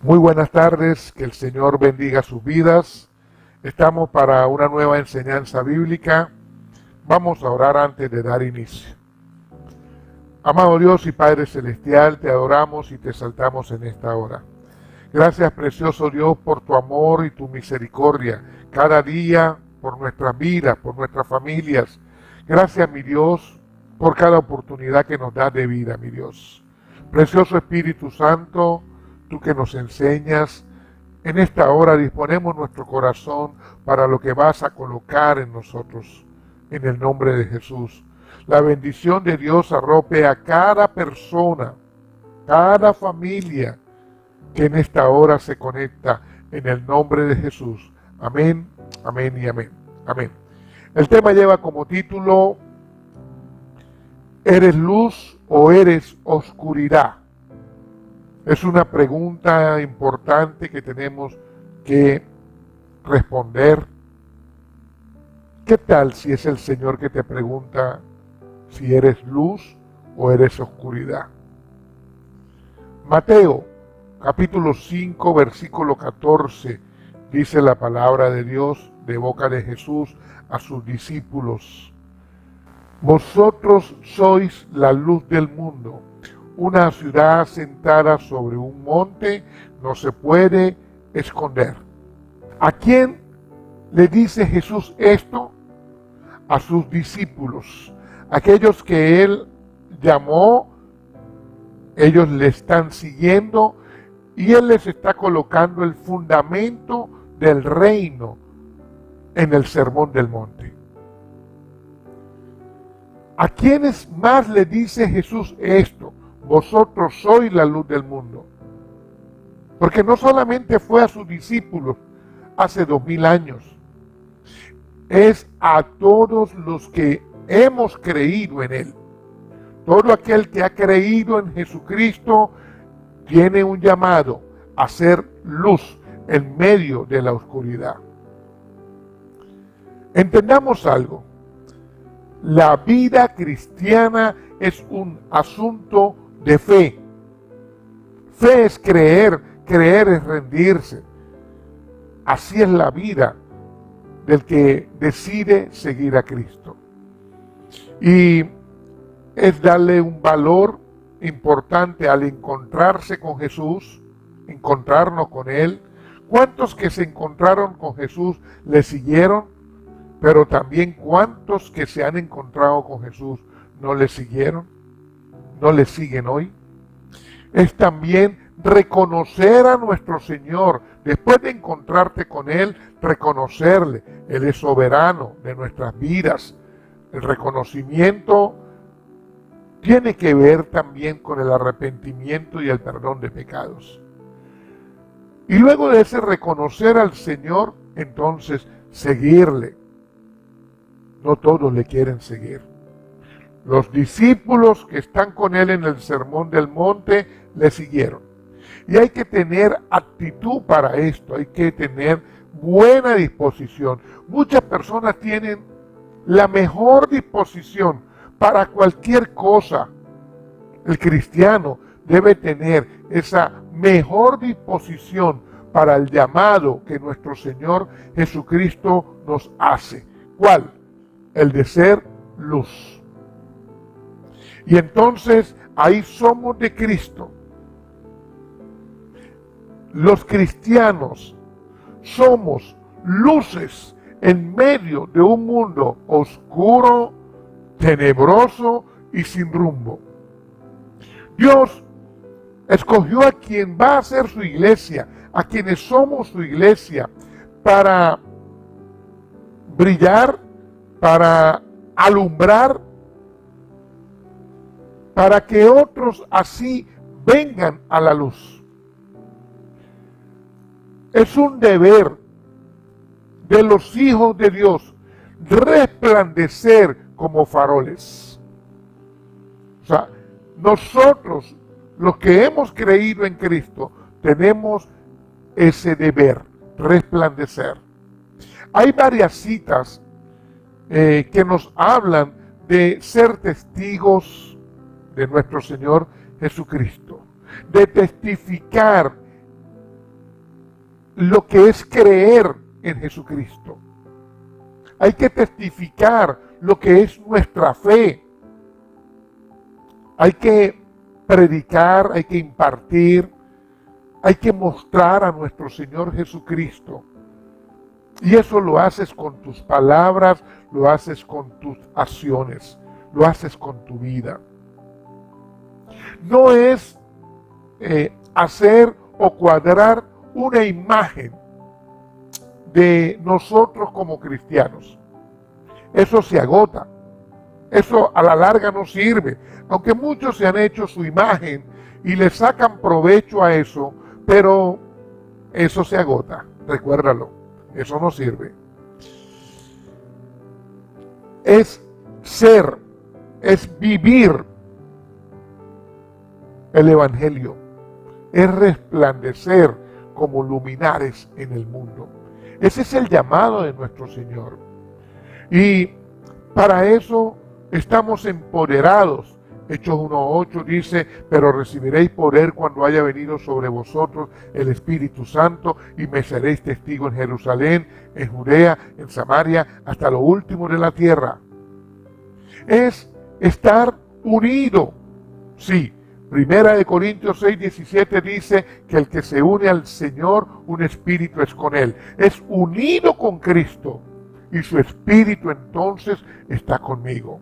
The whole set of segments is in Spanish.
Muy buenas tardes, que el Señor bendiga sus vidas. Estamos para una nueva enseñanza bíblica. Vamos a orar antes de dar inicio. Amado Dios y Padre Celestial, te adoramos y te exaltamos en esta hora. Gracias, precioso Dios, por tu amor y tu misericordia cada día, por nuestras vidas, por nuestras familias. Gracias, mi Dios, por cada oportunidad que nos das de vida, mi Dios. Precioso Espíritu Santo, tú que nos enseñas, en esta hora disponemos nuestro corazón para lo que vas a colocar en nosotros, en el nombre de Jesús. La bendición de Dios arrope a cada persona, cada familia que en esta hora se conecta, en el nombre de Jesús. Amén, amén y amén. Amén. El tema lleva como título: ¿eres luz o eres oscuridad? Es una pregunta importante que tenemos que responder. ¿Qué tal si es el Señor que te pregunta si eres luz o eres oscuridad? Mateo, capítulo 5, versículo 14, dice la palabra de Dios de boca de Jesús a sus discípulos: vosotros sois la luz del mundo. Una ciudad asentada sobre un monte no se puede esconder. ¿A quién le dice Jesús esto? A sus discípulos, aquellos que Él llamó. Ellos le están siguiendo y Él les está colocando el fundamento del reino en el Sermón del Monte. ¿A quiénes más le dice Jesús esto? Vosotros sois la luz del mundo. Porque no solamente fue a sus discípulos hace 2000 años, es a todos los que hemos creído en Él. Todo aquel que ha creído en Jesucristo tiene un llamado a ser luz en medio de la oscuridad. Entendamos algo. La vida cristiana es un asunto de fe. Fe es creer, creer es rendirse. Así es la vida del que decide seguir a Cristo. Y es darle un valor importante al encontrarse con Jesús, encontrarnos con Él. ¿Cuántos que se encontraron con Jesús le siguieron? Pero también cuántos que se han encontrado con Jesús no le siguieron, no le siguen hoy. Es también reconocer a nuestro Señor. Después de encontrarte con Él, reconocerle. Él es soberano de nuestras vidas. El reconocimiento tiene que ver también con el arrepentimiento y el perdón de pecados. Y luego de ese reconocer al Señor, entonces seguirle. No todos le quieren seguir. Los discípulos que están con Él en el Sermón del Monte le siguieron. Y hay que tener actitud para esto, hay que tener buena disposición. Muchas personas tienen la mejor disposición para cualquier cosa. El cristiano debe tener esa mejor disposición para el llamado que nuestro Señor Jesucristo nos hace. ¿Cuál? El de ser luz. Y entonces ahí somos de Cristo. Los cristianos somos luces en medio de un mundo oscuro, tenebroso y sin rumbo. Dios escogió a quien va a ser su iglesia, a quienes somos su iglesia, para brillar, para alumbrar, para que otros así vengan a la luz. Es un deber de los hijos de Dios resplandecer como faroles. O sea, nosotros, los que hemos creído en Cristo, tenemos ese deber, resplandecer. Hay varias citas que nos hablan de ser testigos de nuestro Señor Jesucristo, de testificar lo que es creer en Jesucristo. Hay que testificar lo que es nuestra fe. Hay que predicar, hay que impartir, hay que mostrar a nuestro Señor Jesucristo. Y eso lo haces con tus palabras, lo haces con tus acciones, lo haces con tu vida. No es hacer o cuadrar una imagen de nosotros como cristianos. Eso se agota. Eso a la larga no sirve. Aunque muchos se han hecho su imagen y le sacan provecho a eso, pero eso se agota. Recuérdalo. Eso no sirve. Es ser, es vivir el Evangelio. Es resplandecer como luminares en el mundo. Ese es el llamado de nuestro Señor. Y para eso estamos empoderados. Hechos 1:8 dice, pero recibiréis poder cuando haya venido sobre vosotros el Espíritu Santo y me seréis testigos en Jerusalén, en Judea, en Samaria, hasta lo último de la tierra. Es estar unido. Sí, 1 Corintios 6:17 dice que el que se une al Señor, un espíritu es con Él. Es unido con Cristo y su espíritu entonces está conmigo.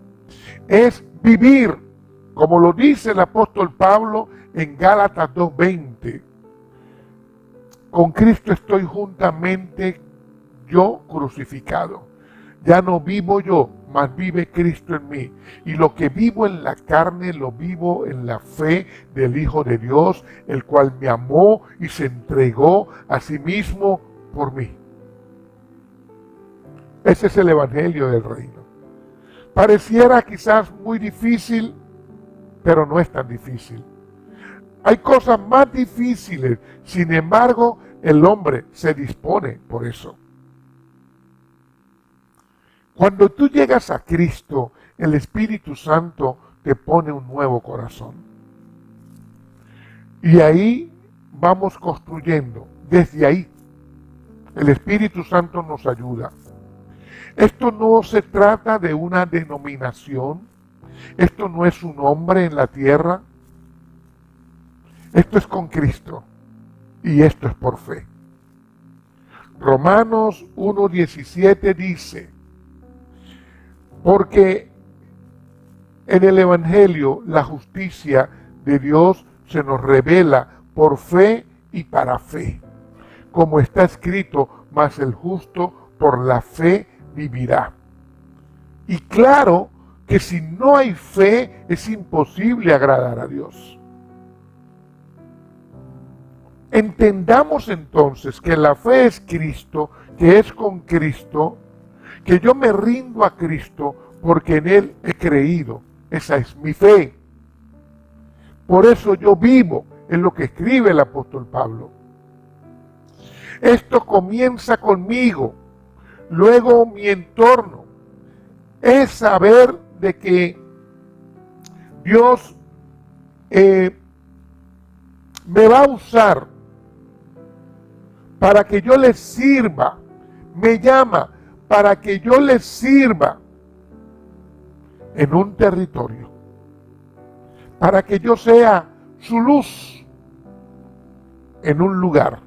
Es vivir, como lo dice el apóstol Pablo en Gálatas 2:20. Con Cristo estoy juntamente yo crucificado. Ya no vivo yo, mas vive Cristo en mí. Y lo que vivo en la carne, lo vivo en la fe del Hijo de Dios, el cual me amó y se entregó a sí mismo por mí. Ese es el Evangelio del Reino. Pareciera quizás muy difícil, pero no es tan difícil. Hay cosas más difíciles, sin embargo, el hombre se dispone por eso. Cuando tú llegas a Cristo, el Espíritu Santo te pone un nuevo corazón. Y ahí vamos construyendo, desde ahí. El Espíritu Santo nos ayuda. Esto no se trata de una denominación, esto no es un hombre en la tierra, esto es con Cristo y esto es por fe. Romanos 1:17 dice, porque en el Evangelio la justicia de Dios se nos revela por fe y para fe. Como está escrito, mas el justo por la fe vivirá. Y claro que si no hay fe es imposible agradar a Dios. Entendamos entonces que la fe es Cristo, que es con Cristo, que yo me rindo a Cristo porque en Él he creído. Esa es mi fe. Por eso yo vivo, en lo que escribe el apóstol Pablo. Esto comienza conmigo, luego mi entorno. Es saber de que Dios me va a usar para que yo le sirva. Me llama para que yo le sirva en un territorio, para que yo sea su luz en un lugar.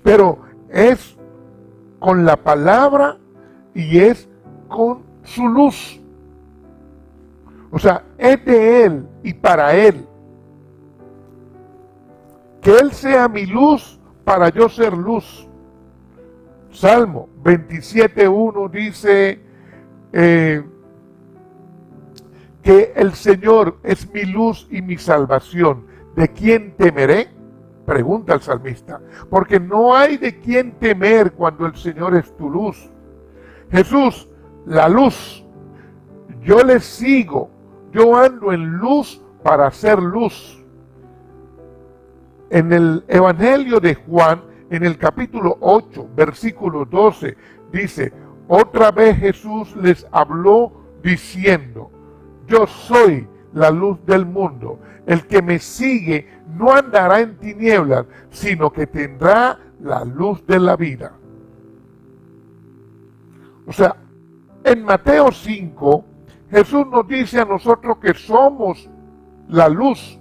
Pero es con la palabra y es con su luz. O sea, es de Él y para Él. Que Él sea mi luz para yo ser luz. Salmo 27:1 dice que el Señor es mi luz y mi salvación. ¿De quién temeré? Pregunta el salmista. Porque no hay de quién temer cuando el Señor es tu luz. Jesús, la luz. Yo le sigo. Yo ando en luz para hacer luz. En el Evangelio de Juan, en el capítulo 8, versículo 12, dice, otra vez Jesús les habló diciendo, yo soy la luz del mundo. El que me sigue no andará en tinieblas, sino que tendrá la luz de la vida. O sea, en Mateo 5, Jesús nos dice a nosotros que somos la luz.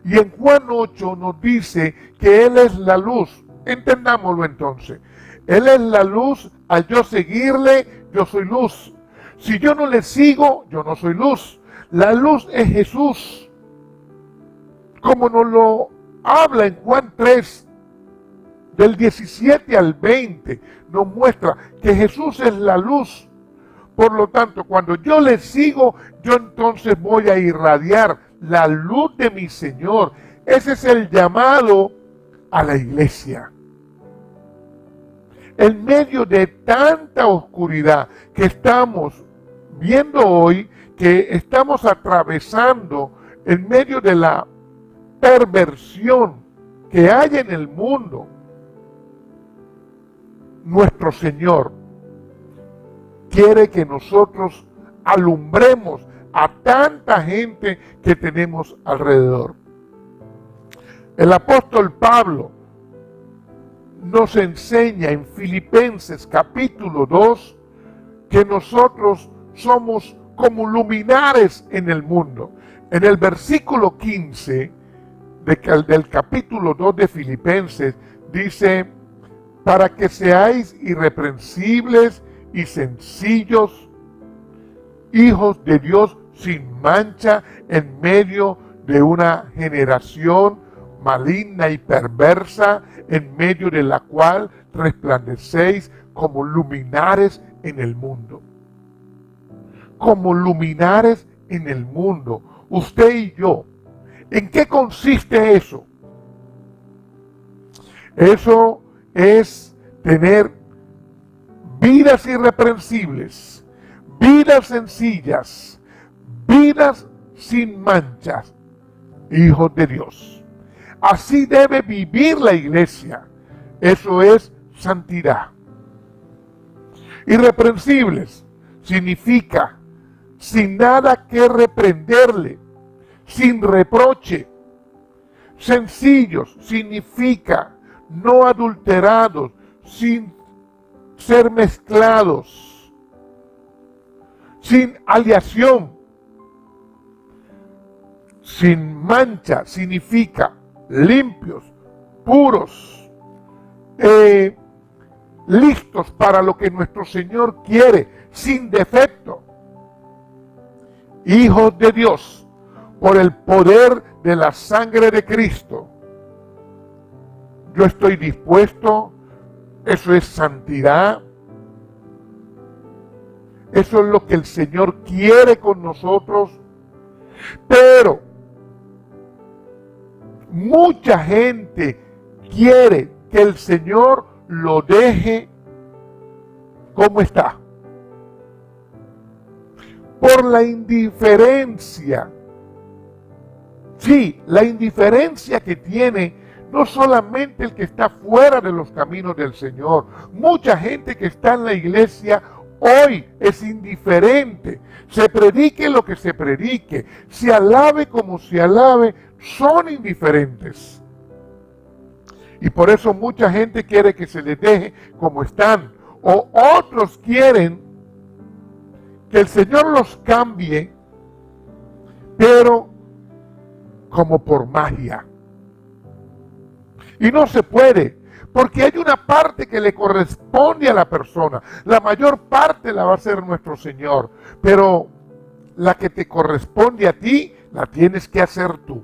Y en Juan 8 nos dice que Él es la luz. Entendámoslo entonces. Él es la luz, al yo seguirle, yo soy luz. Si yo no le sigo, yo no soy luz. La luz es Jesús. Como nos lo habla en Juan 3, del 17 al 20, nos muestra que Jesús es la luz. Por lo tanto, cuando yo le sigo, yo entonces voy a irradiar la luz de mi Señor. Ese es el llamado a la iglesia. En medio de tanta oscuridad que estamos viendo hoy, que estamos atravesando en medio de la perversión que hay en el mundo, nuestro Señor quiere que nosotros alumbremos a tanta gente que tenemos alrededor. El apóstol Pablo nos enseña en Filipenses capítulo 2 que nosotros somos como luminares en el mundo. En el versículo 15 del capítulo 2 de Filipenses dice: para que seáis irreprensibles y sencillos, hijos de Dios sin mancha en medio de una generación maligna y perversa, en medio de la cual resplandecéis como luminares en el mundo. Como luminares en el mundo, usted y yo. ¿En qué consiste eso? Eso es tener vidas irreprensibles, vidas sencillas, vidas sin manchas, hijos de Dios. Así debe vivir la iglesia. Eso es santidad. Irreprensibles significa sin nada que reprenderle, sin reproche. Sencillos significa no adulterados, sin ser mezclados, sin aleación. Sin mancha significa limpios, puros, listos para lo que nuestro Señor quiere, sin defecto. Hijos de Dios, por el poder de la sangre de Cristo. Yo estoy dispuesto, eso es santidad, eso es lo que el Señor quiere con nosotros, pero mucha gente quiere que el Señor lo deje como está. Por la indiferencia. Sí, la indiferencia que tiene no solamente el que está fuera de los caminos del Señor. Mucha gente que está en la iglesia hoy es indiferente. Se predique lo que se predique, se alabe como se alabe, son indiferentes. Y por eso mucha gente quiere que se les deje como están. O otros quieren que el Señor los cambie, pero como por magia. Y no se puede, porque hay una parte que le corresponde a la persona. La mayor parte la va a hacer nuestro Señor, pero la que te corresponde a ti, la tienes que hacer tú.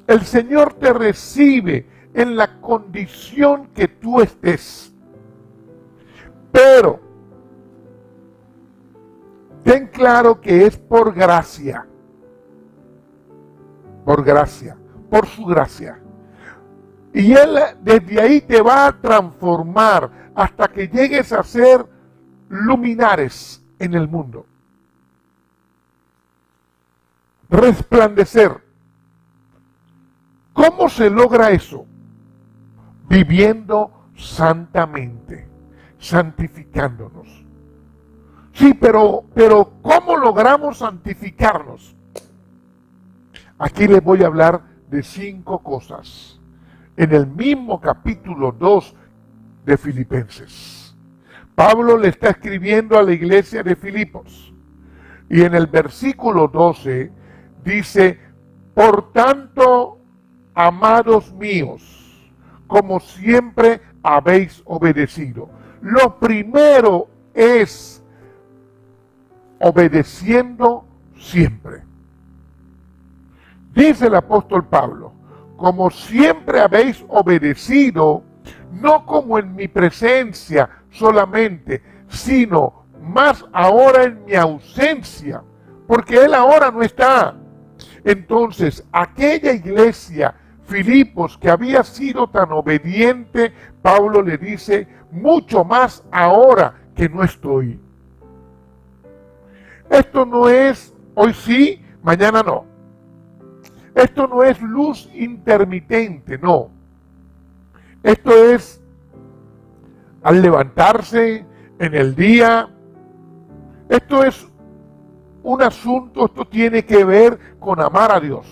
El Señor te recibe en la condición que tú estés. Pero ten claro que es por gracia. Por gracia, por su gracia. Y Él desde ahí te va a transformar hasta que llegues a ser luminares en el mundo. Resplandecer. ¿Cómo se logra eso? Viviendo santamente, santificándonos. Sí, pero ¿cómo logramos santificarnos? Aquí les voy a hablar de 5 cosas en el mismo capítulo 2 de Filipenses. Pablo le está escribiendo a la iglesia de Filipos y en el versículo 12 dice: por tanto, amados míos, como siempre habéis obedecido. Lo primero es obedeciendo siempre. Dice el apóstol Pablo: como siempre habéis obedecido, no como en mi presencia solamente, sino más ahora en mi ausencia, porque él ahora no está. Entonces, aquella iglesia, Filipos, que había sido tan obediente, Pablo le dice: mucho más ahora que no estoy. Esto no es hoy sí, mañana no. Esto no es luz intermitente, no. Esto es al levantarse en el día. Esto es un asunto, esto tiene que ver con amar a Dios,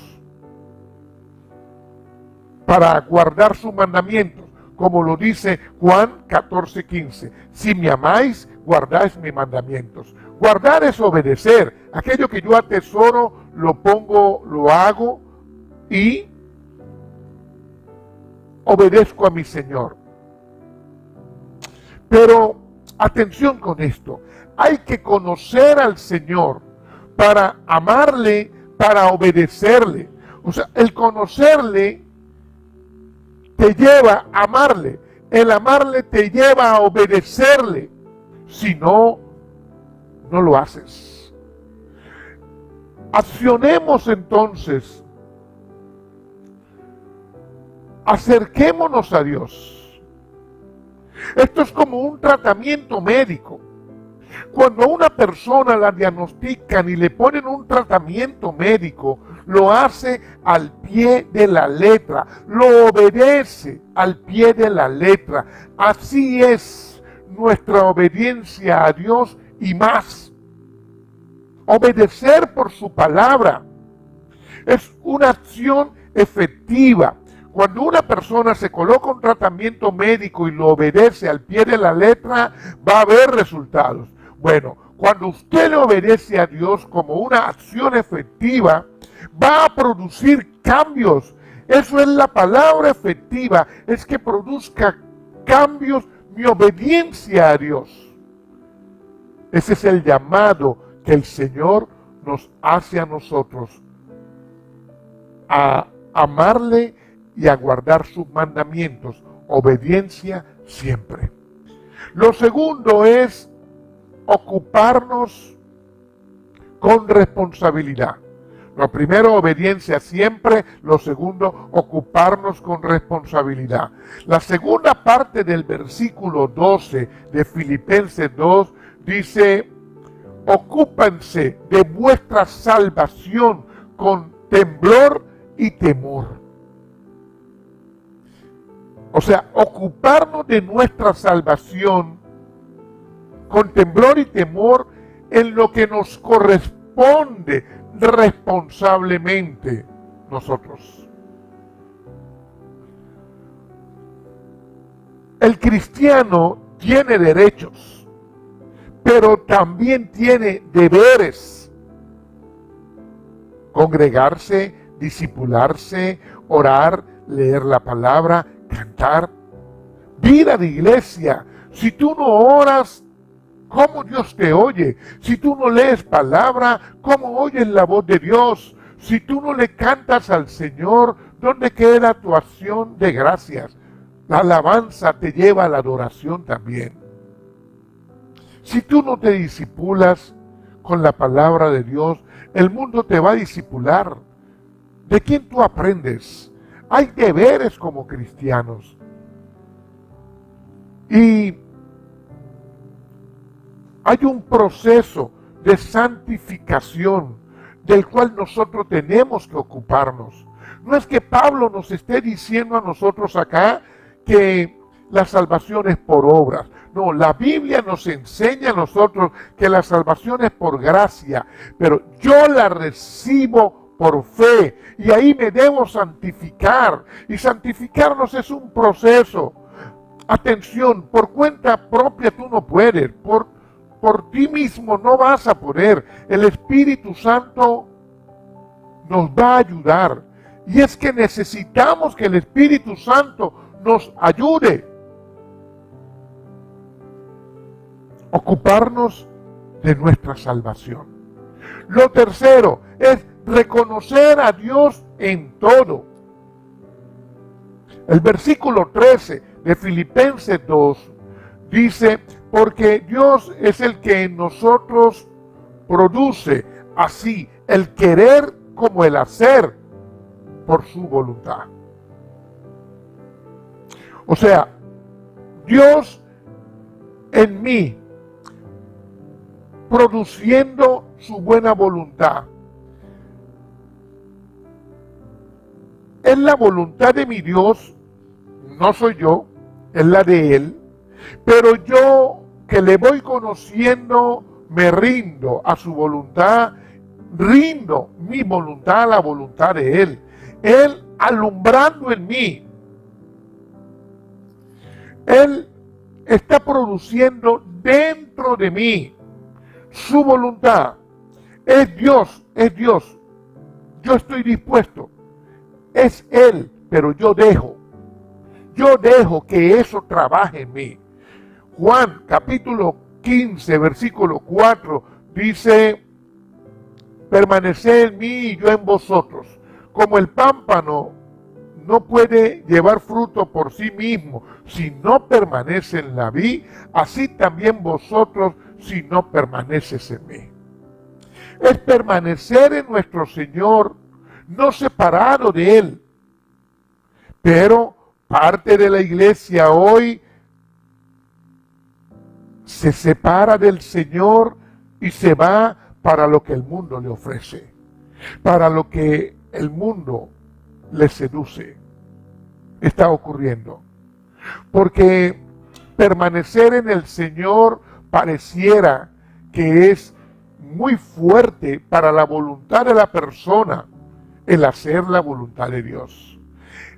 para guardar sus mandamientos, como lo dice Juan 14:15. Si me amáis, guardáis mis mandamientos. Guardar es obedecer. Aquello que yo atesoro, lo pongo, lo hago y obedezco a mi Señor. Pero atención con esto, hay que conocer al Señor para amarle, para obedecerle. O sea, el conocerle te lleva a amarle, el amarle te lleva a obedecerle. Si no, no lo haces. Accionemos entonces, acerquémonos a Dios. Esto es como un tratamiento médico. Cuando a una persona la diagnostican y le ponen un tratamiento médico, lo hace al pie de la letra, lo obedece al pie de la letra. Así es nuestra obediencia a Dios y más. Obedecer por su palabra es una acción efectiva. Cuando una persona se coloca un tratamiento médico y lo obedece al pie de la letra, va a haber resultados. Bueno, cuando usted le obedece a Dios como una acción efectiva, va a producir cambios. Eso es la palabra efectiva, es que produzca cambios mi obediencia a Dios. Ese es el llamado que el Señor nos hace a nosotros, a amarle y a guardar sus mandamientos. Obediencia siempre. Lo segundo es ocuparnos con responsabilidad. Lo primero, obediencia siempre. Lo segundo, ocuparnos con responsabilidad. La segunda parte del versículo 12 de Filipenses 2 dice: ocúpense de vuestra salvación con temblor y temor. O sea, ocuparnos de nuestra salvación con temblor y temor en lo que nos corresponde responsablemente nosotros. El cristiano tiene derechos, pero también tiene deberes. Congregarse, discipularse, orar, leer la palabra, cantar. Vida de iglesia. Si tú no oras, ¿cómo Dios te oye? Si tú no lees palabra, ¿cómo oyes la voz de Dios? Si tú no le cantas al Señor, ¿dónde queda tu acción de gracias? La alabanza te lleva a la adoración también. Si tú no te disipulas con la palabra de Dios, el mundo te va a disipular. ¿De quién tú aprendes? Hay deberes como cristianos. Y hay un proceso de santificación del cual nosotros tenemos que ocuparnos. No es que Pablo nos esté diciendo a nosotros acá que la salvación es por obras. No, la Biblia nos enseña a nosotros que la salvación es por gracia, pero yo la recibo por fe, y ahí me debo santificar, y santificarnos es un proceso. Atención, por cuenta propia tú no puedes, por ti mismo no vas a poder. El Espíritu Santo nos va a ayudar, y es que necesitamos que el Espíritu Santo nos ayude. Ocuparnos de nuestra salvación. Lo tercero es reconocer a Dios en todo. El versículo 13 de Filipenses 2 dice, porque Dios es el que en nosotros produce así el querer como el hacer por su voluntad. O sea, Dios en mí, produciendo su buena voluntad. Es la voluntad de mi Dios, no soy yo, es la de Él, pero yo que le voy conociendo, me rindo a su voluntad, rindo mi voluntad a la voluntad de Él. Él alumbrando en mí. Él está produciendo dentro de mí su voluntad. Es Dios, es Dios. Yo estoy dispuesto. Es Él, pero yo dejo que eso trabaje en mí. Juan capítulo 15, versículo 4 dice, permaneced en mí y yo en vosotros. Como el pámpano no puede llevar fruto por sí mismo si no permanece en la vid, así también vosotros si no permaneces en mí. Es permanecer en nuestro Señor, no separado de Él. Pero parte de la iglesia hoy se separa del Señor y se va para lo que el mundo le ofrece, para lo que el mundo le seduce. Está ocurriendo. Porque permanecer en el Señor pareciera que es muy fuerte para la voluntad de la persona el hacer la voluntad de Dios.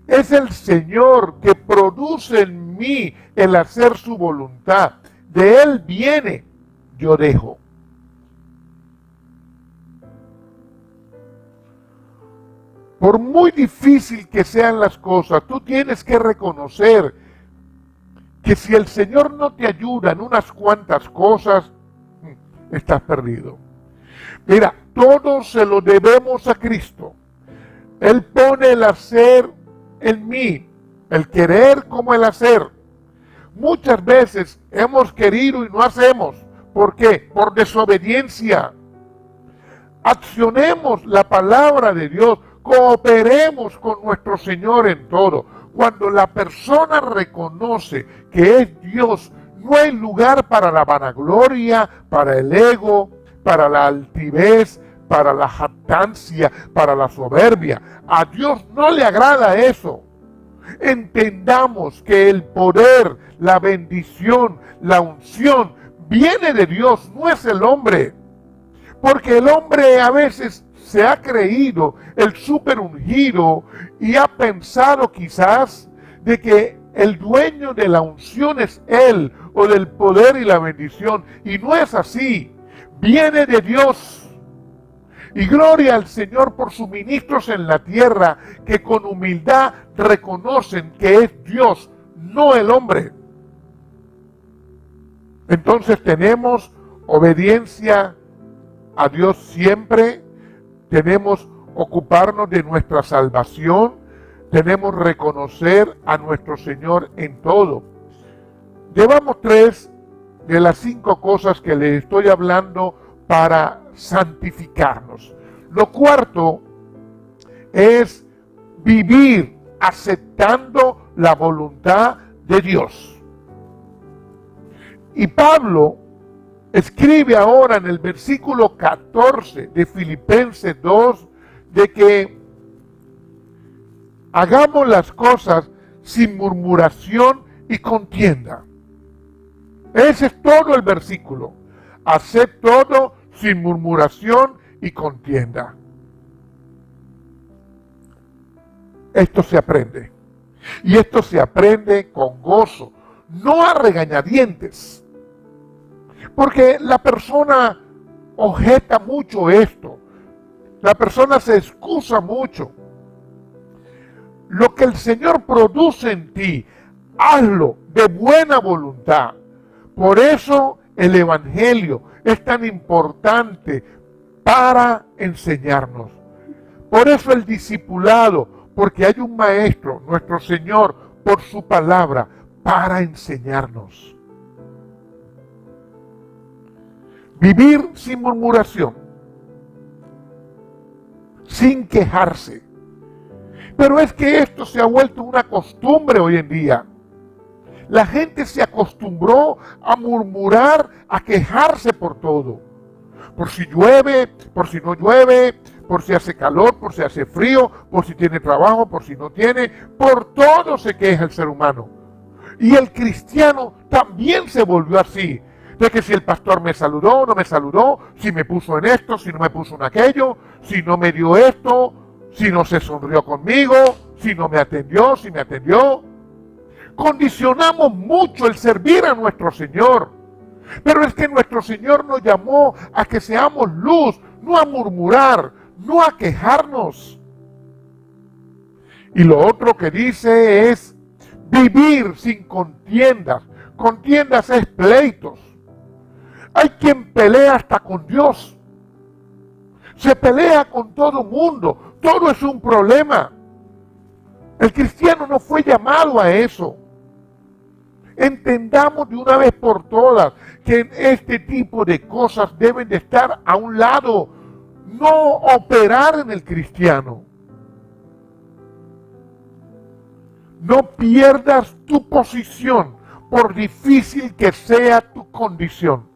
Es el Señor que produce en mí el hacer su voluntad. De Él viene, yo dejo. Por muy difícil que sean las cosas, tú tienes que reconocer que si el Señor no te ayuda en unas cuantas cosas, estás perdido. Mira, todo se lo debemos a Cristo. Él pone el hacer en mí, el querer como el hacer. Muchas veces hemos querido y no hacemos. ¿Por qué? Por desobediencia. Accionemos la palabra de Dios, cooperemos con nuestro Señor en todo. Cuando la persona reconoce que es Dios, no hay lugar para la vanagloria, para el ego, para la altivez, para la jactancia, para la soberbia. A Dios no le agrada eso. Entendamos que el poder, la bendición, la unción viene de Dios, no es el hombre. Porque el hombre a veces se ha creído el súper ungido y ha pensado quizás de que el dueño de la unción es él, o del poder y la bendición. Y no es así. Viene de Dios. Y gloria al Señor por sus ministros en la tierra, que con humildad reconocen que es Dios, no el hombre. Entonces tenemos obediencia a Dios siempre, tenemos ocuparnos de nuestra salvación, tenemos reconocer a nuestro Señor en todo. Llevamos 3 de las 5 cosas que les estoy hablando para santificarnos. Lo cuarto es vivir aceptando la voluntad de Dios. Y Pablo escribe ahora en el versículo 14 de Filipenses 2 de que hagamos las cosas sin murmuración y contienda. Ese es todo el versículo. Haced todo sin murmuración y contienda. esto se aprende. Y esto se aprende con gozo, no a regañadientes. Porque la persona objeta mucho esto. La persona se excusa mucho. Lo que el Señor produce en ti, hazlo de buena voluntad. Por eso el Evangelio es tan importante para enseñarnos. Por eso el discipulado, porque hay un maestro, nuestro Señor, por su palabra, para enseñarnos. Vivir sin murmuración, sin quejarse. Pero es que esto se ha vuelto una costumbre hoy en día. La gente se acostumbró a murmurar, a quejarse por todo. Por si llueve, por si no llueve, por si hace calor, por si hace frío, por si tiene trabajo, por si no tiene. Por todo se queja el ser humano. Y el cristiano también se volvió así. De que si el pastor me saludó, no me saludó, si me puso en esto, si no me puso en aquello, si no me dio esto, si no se sonrió conmigo, si no me atendió, si me atendió. Condicionamos mucho el servir a nuestro Señor. Pero es que nuestro Señor nos llamó a que seamos luz, no a murmurar, no a quejarnos. Y lo otro que dice es vivir sin contiendas. Contiendas es pleitos. Hay quien pelea hasta con Dios. Se pelea con todo mundo. Todo es un problema. El cristiano no fue llamado a eso. Entendamos de una vez por todas que este tipo de cosas deben de estar a un lado, no operar en el cristiano. No pierdas tu posición, por difícil que sea tu condición.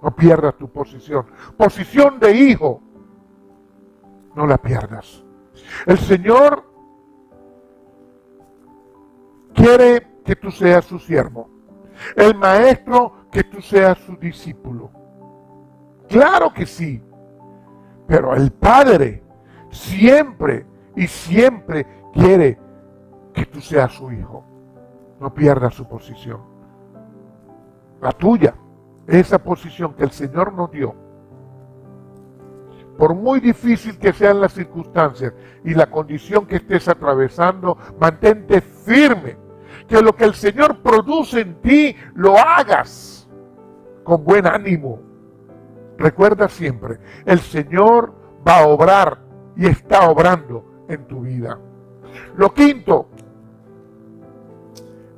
No pierdas tu posición. Posición de hijo, no la pierdas. El Señor quiere que tú seas su siervo. El maestro, que tú seas su discípulo. Claro que sí. Pero el Padre siempre y siempre quiere que tú seas su hijo. No pierdas su posición. La tuya, esa posición que el Señor nos dio. Por muy difícil que sean las circunstancias y la condición que estés atravesando, mantente firme. Que lo que el Señor produce en ti, lo hagas con buen ánimo. Recuerda siempre, el Señor va a obrar y está obrando en tu vida. Lo quinto,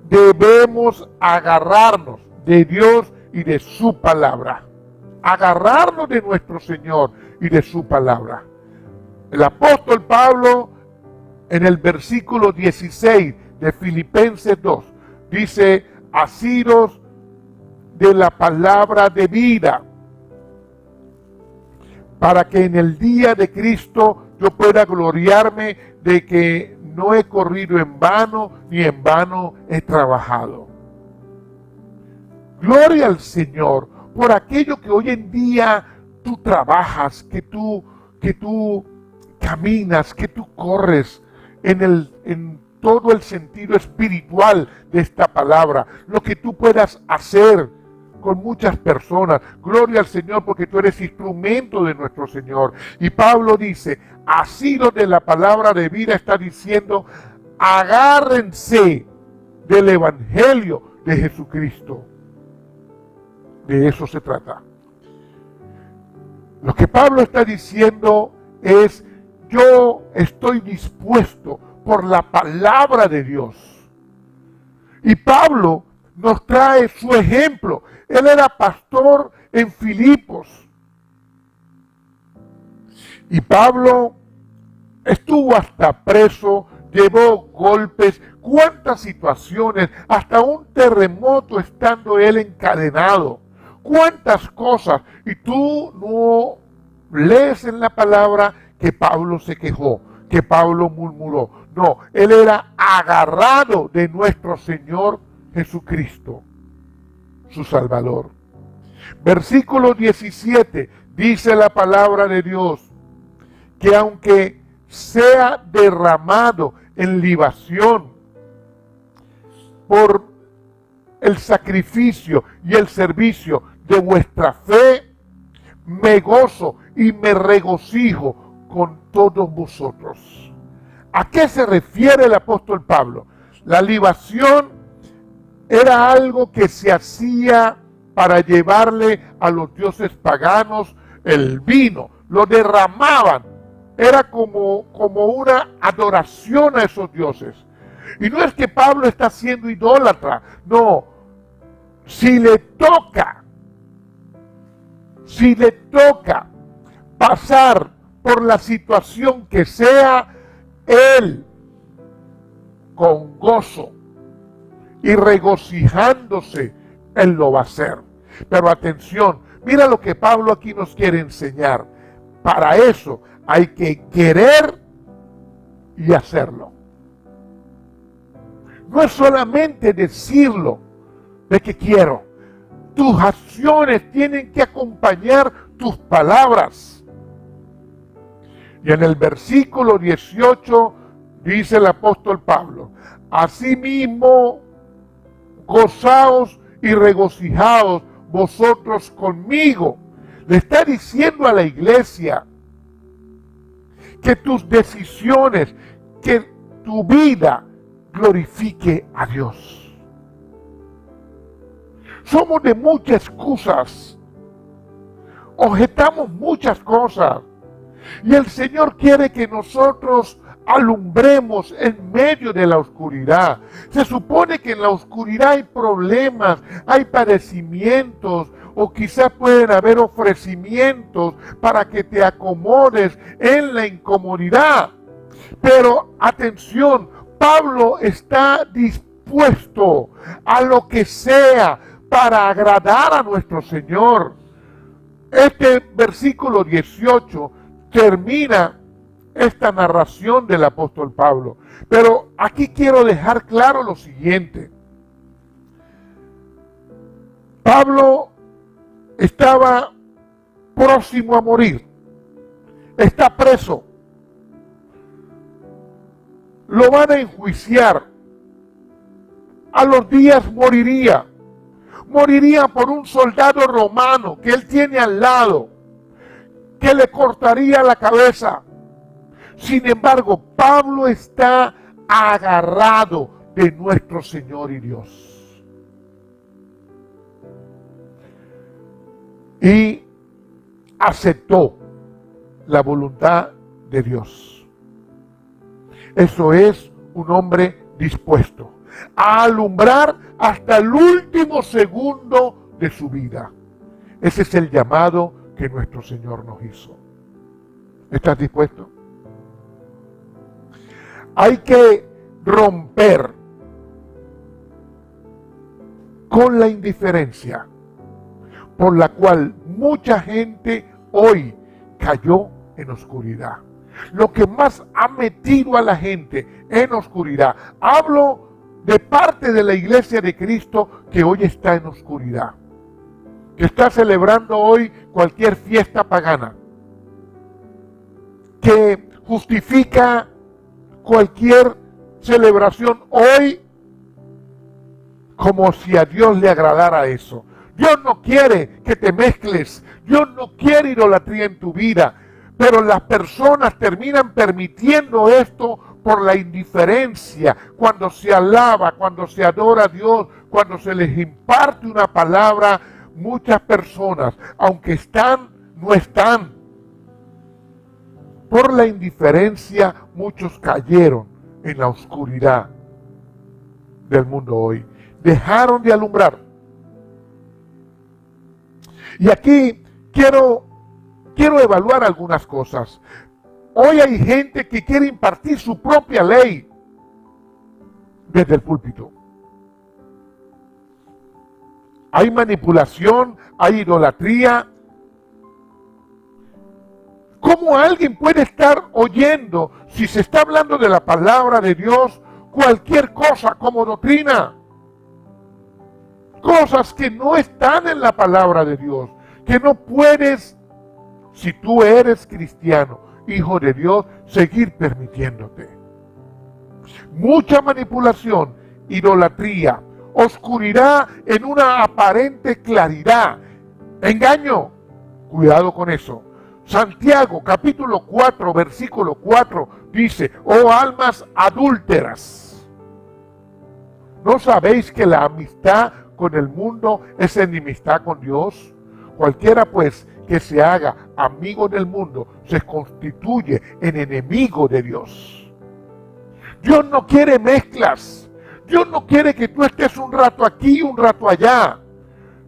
debemos agarrarnos de Dios y de su palabra. Agarrarnos de nuestro Señor y de su palabra. El apóstol Pablo, en el versículo 16 de Filipenses 2, dice: asidos de la palabra de vida, para que en el día de Cristo yo pueda gloriarme de que no he corrido en vano, ni en vano he trabajado. Gloria al Señor por aquello que hoy en día tú trabajas, que tú caminas, que tú corres en todo el sentido espiritual de esta palabra, lo que tú puedas hacer con muchas personas. Gloria al Señor, porque tú eres instrumento de nuestro Señor. Y Pablo dice, asidos de la palabra de vida, está diciendo, agárrense del Evangelio de Jesucristo. De eso se trata. Lo que Pablo está diciendo es, yo estoy dispuesto por la palabra de Dios. Y Pablo nos trae su ejemplo. Él era pastor en Filipos. Y Pablo estuvo hasta preso, llevó golpes, cuántas situaciones, hasta un terremoto estando él encadenado. Cuántas cosas. Y tú no lees en la palabra que Pablo se quejó, que Pablo murmuró. No, él era agarrado de nuestro Señor Jesucristo, su Salvador. Versículo 17, dice la palabra de Dios, que aunque sea derramado en libación por el sacrificio y el servicio de vuestra fe, me gozo y me regocijo con todos vosotros. ¿A qué se refiere el apóstol Pablo? La libación era algo que se hacía para llevarle a los dioses paganos el vino, lo derramaban, era como una adoración a esos dioses. Y no es que Pablo está siendo idólatra, no, si le toca pasar por la situación que sea, él con gozo y regocijándose, él lo va a hacer. Pero atención, mira lo que Pablo aquí nos quiere enseñar. Para eso hay que querer y hacerlo. No es solamente decirlo de que quiero. Tus acciones tienen que acompañar tus palabras. Y en el versículo 18 dice el apóstol Pablo: asimismo, gozaos y regocijaos vosotros conmigo. Le está diciendo a la iglesia que tus decisiones, que tu vida glorifique a Dios. Somos de muchas excusas, objetamos muchas cosas, y el Señor quiere que nosotros alumbremos en medio de la oscuridad. Se supone que en la oscuridad hay problemas, hay padecimientos, o quizás pueden haber ofrecimientos para que te acomodes en la incomodidad. Pero atención, Pablo está dispuesto a lo que sea para agradar a nuestro Señor. Este versículo 18 termina esta narración del apóstol Pablo. Pero aquí quiero dejar claro lo siguiente. Pablo estaba próximo a morir. Está preso. Lo van a enjuiciar. A los días moriría. Moriría por un soldado romano que él tiene al lado, que le cortaría la cabeza. Sin embargo, Pablo está agarrado de nuestro Señor y Dios. Y aceptó la voluntad de Dios. Eso es un hombre dispuesto a alumbrar hasta el último segundo de su vida. Ese es el llamado que nuestro Señor nos hizo. ¿Estás dispuesto? Hay que romper con la indiferencia por la cual mucha gente hoy cayó en oscuridad. Lo que más ha metido a la gente en oscuridad. Hablo de parte de la iglesia de Cristo que hoy está en oscuridad, que está celebrando hoy cualquier fiesta pagana, que justifica cualquier celebración hoy como si a Dios le agradara eso. Dios no quiere que te mezcles, Dios no quiere idolatría en tu vida, pero las personas terminan permitiendo esto por la indiferencia, cuando se alaba, cuando se adora a Dios, cuando se les imparte una palabra. Muchas personas, aunque están, no están. Por la indiferencia, muchos cayeron en la oscuridad del mundo hoy. Dejaron de alumbrar. Y aquí quiero evaluar algunas cosas. Hoy hay gente que quiere impartir su propia ley desde el púlpito. Hay manipulación, hay idolatría. ¿Cómo alguien puede estar oyendo, si se está hablando de la palabra de Dios, cualquier cosa como doctrina? Cosas que no están en la palabra de Dios, que no puedes, si tú eres cristiano hijo de Dios, seguir permitiéndote. Mucha manipulación, idolatría, oscuridad en una aparente claridad, engaño. Cuidado con eso. Santiago capítulo 4, versículo 4 dice: oh almas adúlteras, ¿no sabéis que la amistad con el mundo es enemistad con Dios? Cualquiera pues que se haga amigo del mundo se constituye en enemigo de Dios. Dios no quiere mezclas. Dios no quiere que tú estés un rato aquí y un rato allá.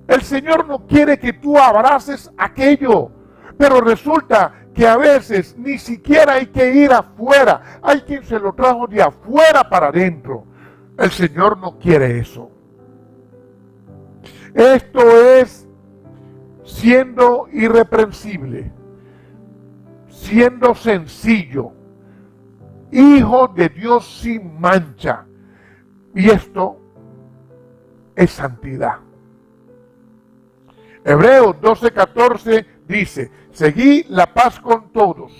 El Señor no quiere que tú abraces aquello. Pero resulta que a veces ni siquiera hay que ir afuera. Hay quien se lo trajo de afuera para adentro. El Señor no quiere eso. Esto es siendo irreprensible, siendo sencillo, hijo de Dios sin mancha. Y esto es santidad. Hebreos 12:14 dice: seguid la paz con todos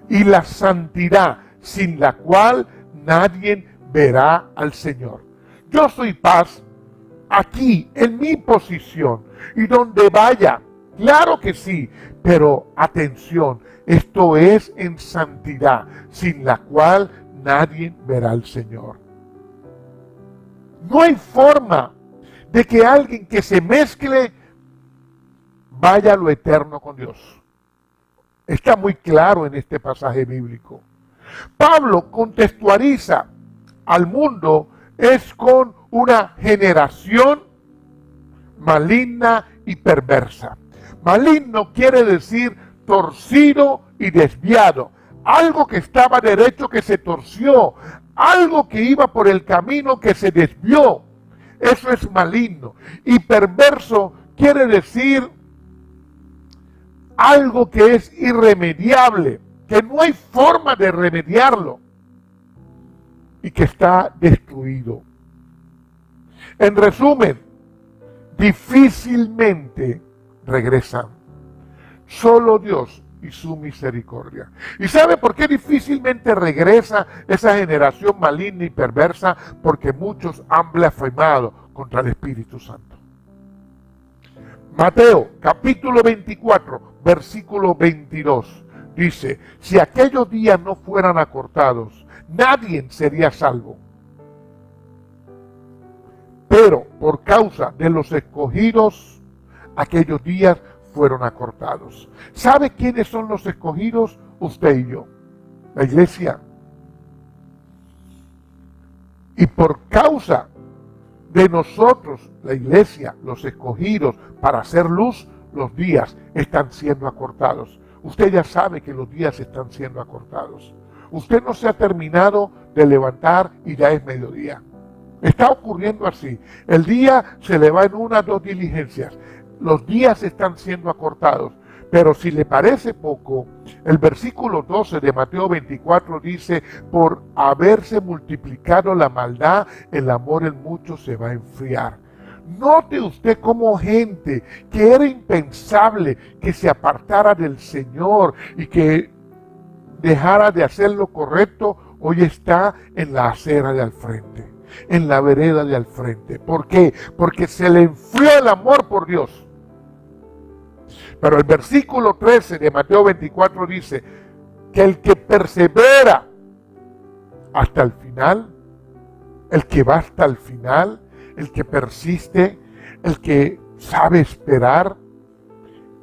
y la santidad, sin la cual nadie verá al Señor. Yo soy paz aquí, en mi posición, y donde vaya, claro que sí, pero atención, esto es en santidad, sin la cual nadie verá al Señor. No hay forma de que alguien que se mezcle vaya a lo eterno con Dios. Está muy claro en este pasaje bíblico. Pablo contextualiza al mundo es con una generación maligna y perversa. Maligno quiere decir torcido y desviado. Algo que estaba derecho que se torció. Algo que iba por el camino que se desvió. Eso es maligno. Y perverso quiere decir algo que es irremediable, que no hay forma de remediarlo y que está destruido. En resumen, difícilmente regresan. Solo Dios y su misericordia. ¿Y sabe por qué difícilmente regresa esa generación maligna y perversa? Porque muchos han blasfemado contra el Espíritu Santo. Mateo capítulo 24, versículo 22 dice: si aquellos días no fueran acortados, nadie sería salvo. Pero por causa de los escogidos, aquellos días fueron acortados. ¿Sabe quiénes son los escogidos? Usted y yo, la iglesia. Y por causa de nosotros, la iglesia, los escogidos para hacer luz, los días están siendo acortados. Usted ya sabe que los días están siendo acortados. Usted no se ha terminado de levantar y ya es mediodía. Está ocurriendo así. El día se le va en una o dos diligencias. Los días están siendo acortados. Pero si le parece poco, el versículo 12 de Mateo 24 dice: por haberse multiplicado la maldad, el amor en muchos se va a enfriar. Note usted cómo gente que era impensable que se apartara del Señor y que dejara de hacer lo correcto, hoy está en la acera de al frente, en la vereda de al frente. ¿Por qué? Porque se le enfrió el amor por Dios. Pero el versículo 13 de Mateo 24 dice que el que persevera hasta el final, el que va hasta el final, el que persiste, el que sabe esperar,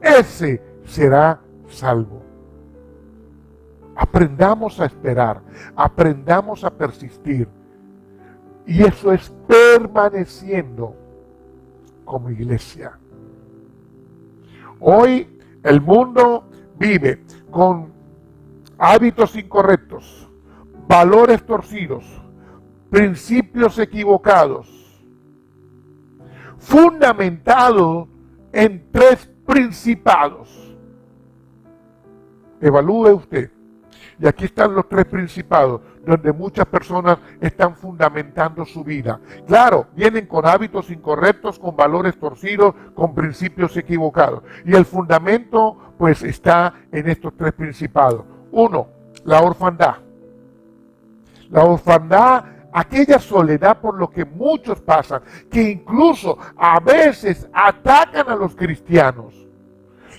ese será salvo. Aprendamos a esperar, aprendamos a persistir. Y eso es permaneciendo como iglesia. Hoy el mundo vive con hábitos incorrectos, valores torcidos, principios equivocados, fundamentado en tres principados. Evalúe usted. Y aquí están los tres principados, donde muchas personas están fundamentando su vida. Claro, vienen con hábitos incorrectos, con valores torcidos, con principios equivocados. Y el fundamento, pues, está en estos tres principados. Uno, la orfandad. La orfandad, aquella soledad por lo que muchos pasan, que incluso a veces atacan a los cristianos.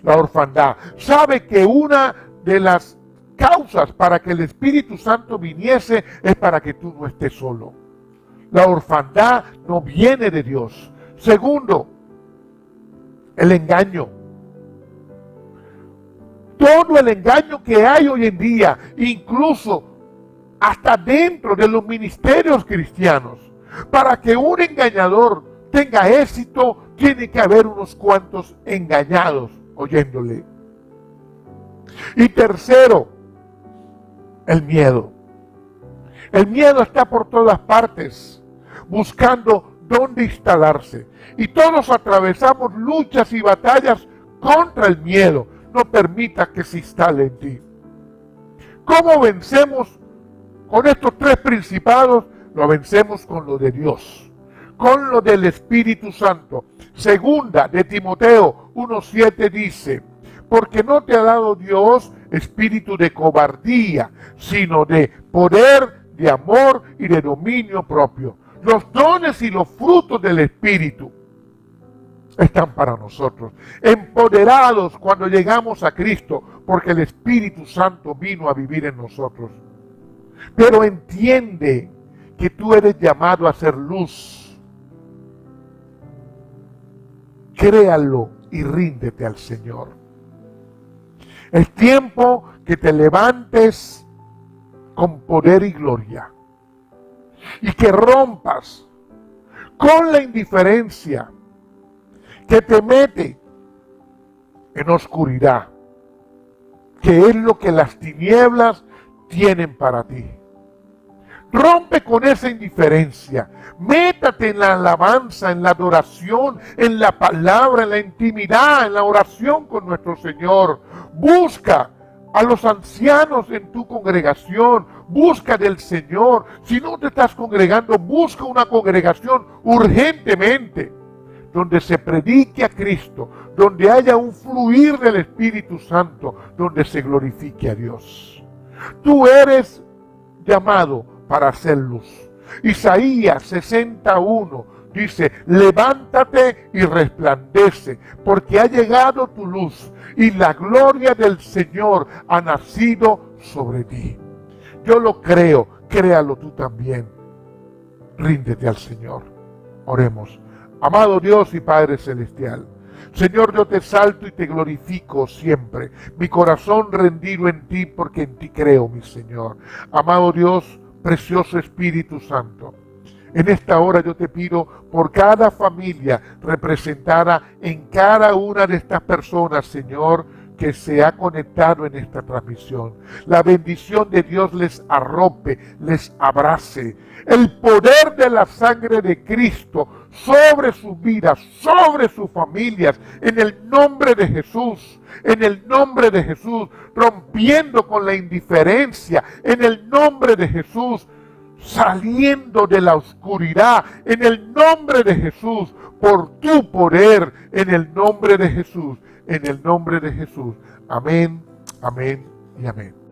La orfandad. Sabe que una de las causas para que el Espíritu Santo viniese es para que tú no estés solo. La orfandad no viene de Dios. Segundo, el engaño. Todo el engaño que hay hoy en día, incluso hasta dentro de los ministerios cristianos, para que un engañador tenga éxito, tiene que haber unos cuantos engañados oyéndole. Y tercero, el miedo. El miedo está por todas partes, buscando dónde instalarse. Y todos atravesamos luchas y batallas contra el miedo. No permita que se instale en ti. ¿Cómo vencemos con estos tres principados? Lo vencemos con lo de Dios, con lo del Espíritu Santo. Segunda de Timoteo 1:7 dice: porque no te ha dado Dios espíritu de cobardía, sino de poder, de amor y de dominio propio. Los dones y los frutos del Espíritu están para nosotros, empoderados cuando llegamos a Cristo, porque el Espíritu Santo vino a vivir en nosotros. Pero entiende que tú eres llamado a ser luz. Créalo y ríndete al Señor. Es tiempo que te levantes con poder y gloria y que rompas con la indiferencia que te mete en oscuridad, que es lo que las tinieblas tienen para ti. Rompe con esa indiferencia, métate en la alabanza, en la adoración, en la palabra, en la intimidad, en la oración con nuestro Señor. Busca a los ancianos en tu congregación, busca del Señor. Si no te estás congregando, busca una congregación urgentemente, donde se predique a Cristo, donde haya un fluir del Espíritu Santo, donde se glorifique a Dios. Tú eres llamado para hacer luz. Isaías 61 dice: levántate y resplandece, porque ha llegado tu luz y la gloria del Señor ha nacido sobre ti. Yo lo creo, créalo tú también. Ríndete al Señor. Oremos. Amado Dios y Padre Celestial, Señor, yo te exalto y te glorifico siempre. Mi corazón rendido en ti, porque en ti creo, mi Señor. Amado Dios, precioso Espíritu Santo, en esta hora yo te pido por cada familia representada en cada una de estas personas, Señor, que se ha conectado en esta transmisión. La bendición de Dios les arrope, les abrace. El poder de la sangre de Cristo sobre sus vidas, sobre sus familias, en el nombre de Jesús, en el nombre de Jesús, rompiendo con la indiferencia, en el nombre de Jesús, saliendo de la oscuridad, en el nombre de Jesús, por tu poder, en el nombre de Jesús, en el nombre de Jesús. Amén, amén y amén.